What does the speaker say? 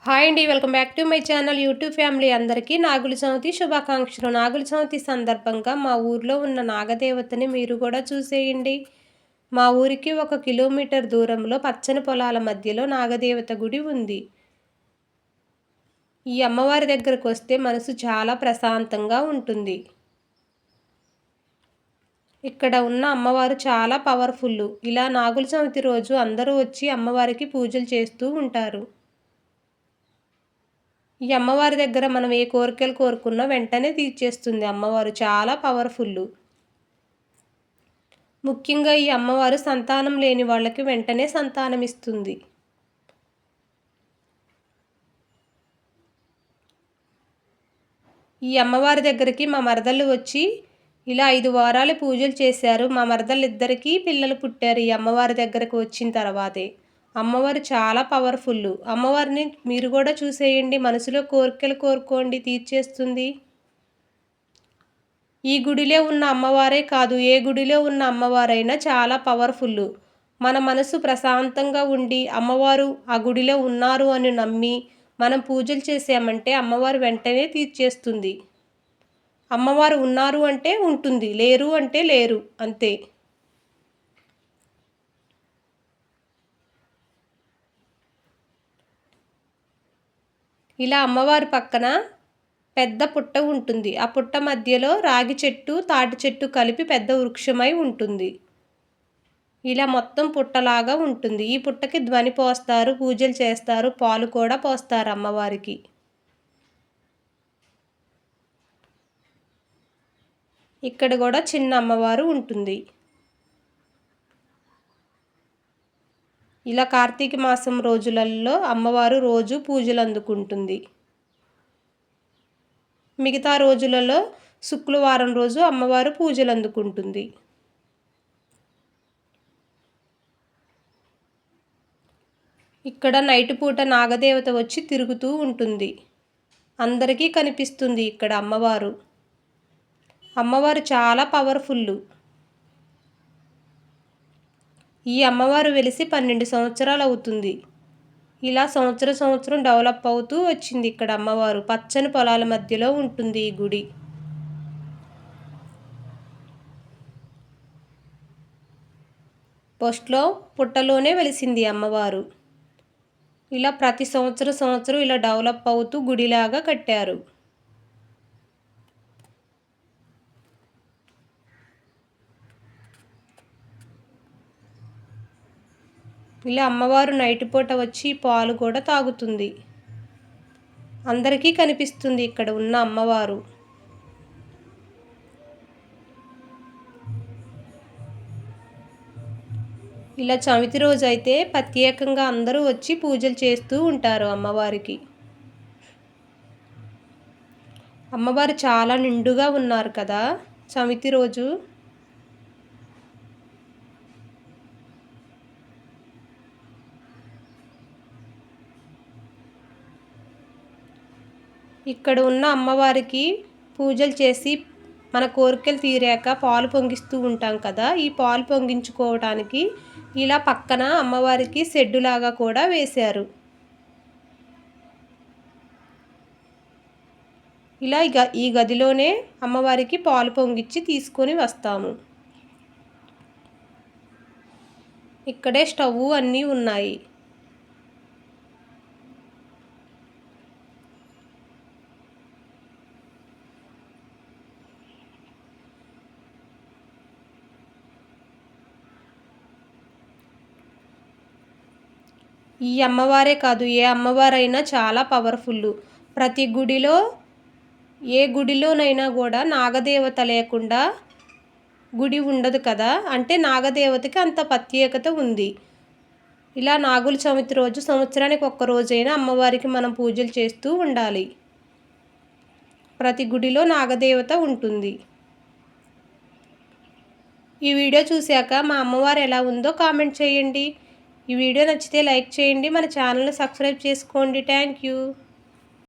Hi అండి. Welcome back to my channel YouTube family అందరికీ నాగుల చవితి శుభాకాంక్షలు. నాగుల చవితి సందర్భంగా మా ఊర్లో ఉన్న నాగదేవతని మీరు కూడా చూసేయండి. మా ఊరికి 1 కిలోమీటర్ దూరంలో పచ్చని పొలాల మధ్యలో నాగదేవత గుడి ఉంది. ఈ అమ్మవారి దగ్గరకు వస్తే మనసు చాలా ప్రశాంతంగా ఉంటుంది. ఇక్కడ ఉన్న అమ్మవారు చాలా పవర్ఫుల్. ఇలా నాగుల చవితి రోజు అందరూ వచ్చి అమ్మవారికి పూజలు చేస్తూ ఉంటారు. ఈ అమ్మవారి దగ్గర మనం ఏ కోరికలు కోరుకున్నా వెంటనే తీర్చేస్తుంది అమ్మవారు. చాలా పవర్ఫుల్. ముఖ్యంగా ఈ అమ్మవారు సంతానం లేని వాళ్ళకి వెంటనే సంతానం ఇస్తుంది. ఈ అమ్మవారి దగ్గరికి మా మరదళ్ళు వచ్చి ఇలా 5 వారాలు పూజలు చేశారు. మా మరదళ్ళిద్దరికీ పిల్లలు పుట్టారు ఈ అమ్మవారి దగ్గరకు వచ్చిన తర్వాతే. అమ్మవారు చాలా పవర్ఫుల్. అమ్మవారిని మీరు కూడా చూసేయండి. మనసులో కోరికలు కోరుకోండి, తీర్చేస్తుంది. ఈ గుడిలో ఉన్న అమ్మవారే కాదు, ఏ గుడిలో ఉన్న అమ్మవారైనా చాలా పవర్ఫుల్. మన మనసు ప్రశాంతంగా ఉండి అమ్మవారు ఆ గుడిలో ఉన్నారు అని నమ్మి మనం పూజలు చేసామంటే అమ్మవారు వెంటనే తీర్చేస్తుంది. అమ్మవారు ఉన్నారు అంటే ఉంటుంది, లేరు అంటే లేరు, అంతే. ఇలా అమ్మవారి పక్కన పెద్ద పుట్ట ఉంటుంది. ఆ పుట్ట మధ్యలో రాగి చెట్టు, తాటి చెట్టు కలిపి పెద్ద వృక్షమై ఉంటుంది. ఇలా మొత్తం పుట్టలాగా ఉంటుంది. ఈ పుట్టకి ధ్వని పోస్తారు, పూజలు చేస్తారు, పాలు కూడా పోస్తారు అమ్మవారికి. ఇక్కడ కూడా చిన్న అమ్మవారు ఉంటుంది. ఇలా కార్తీక మాసం రోజులలో అమ్మవారు రోజు పూజలు అందుకుంటుంది. మిగతా రోజులలో శుక్రవారం రోజు అమ్మవారు పూజలు అందుకుంటుంది. ఇక్కడ నైట్ పూట నాగదేవత వచ్చి తిరుగుతూ ఉంటుంది. అందరికీ కనిపిస్తుంది ఇక్కడ అమ్మవారు. అమ్మవారు చాలా పవర్ఫుల్. ఈ అమ్మవారు వెలిసి 12 సంవత్సరాలు అవుతుంది. ఇలా సంవత్సరం డెవలప్ అవుతూ వచ్చింది ఇక్కడ అమ్మవారు. పచ్చని పొలాల మధ్యలో ఉంటుంది ఈ గుడి. ఫస్ట్లో పుట్టలోనే వెలిసింది అమ్మవారు. ఇలా ప్రతి సంవత్సరం ఇలా డెవలప్ అవుతూ గుడిలాగా కట్టారు. ఇలా అమ్మవారు నైట్ పూట వచ్చి పాలు కూడా తాగుతుంది. అందరికీ కనిపిస్తుంది ఇక్కడ ఉన్న అమ్మవారు. ఇలా చవితి రోజు అయితే ప్రత్యేకంగా అందరూ వచ్చి పూజలు చేస్తూ ఉంటారు అమ్మవారికి. అమ్మవారు చాలా నిండుగా ఉన్నారు కదా చవితి రోజు. ఇక్కడ ఉన్న అమ్మవారికి పూజలు చేసి మన కోరికలు తీరాక పాలు పొంగిస్తూ ఉంటాం కదా. ఈ పాలు పొంగించుకోవడానికి ఇలా పక్కన అమ్మవారికి షెడ్డులాగా కూడా వేశారు. ఇలా ఈ గదిలోనే అమ్మవారికి పాలు పొంగిచ్చి తీసుకొని వస్తాము. ఇక్కడే స్టవ్ అన్నీ ఉన్నాయి. ఈ అమ్మవారే కాదు, ఏ అమ్మవారైనా చాలా పవర్ఫుల్. ప్రతి గుడిలో ఏ గుడిలోనైనా కూడా నాగదేవత లేకుండా గుడి ఉండదు కదా. అంటే నాగదేవతకి అంత ప్రత్యేకత ఉంది. ఇలా నాగుల చవితి రోజు సంవత్సరానికి 1 రోజైనా అమ్మవారికి మనం పూజలు చేస్తూ ఉండాలి. ప్రతి గుడిలో నాగదేవత ఉంటుంది. ఈ వీడియో చూశాక మా అమ్మవారు ఎలా ఉందో కామెంట్ చేయండి. ఈ వీడియో నచ్చితే లైక్ చేయండి. మన ఛానల్ని సబ్స్క్రైబ్ చేసుకోండి. Thank you.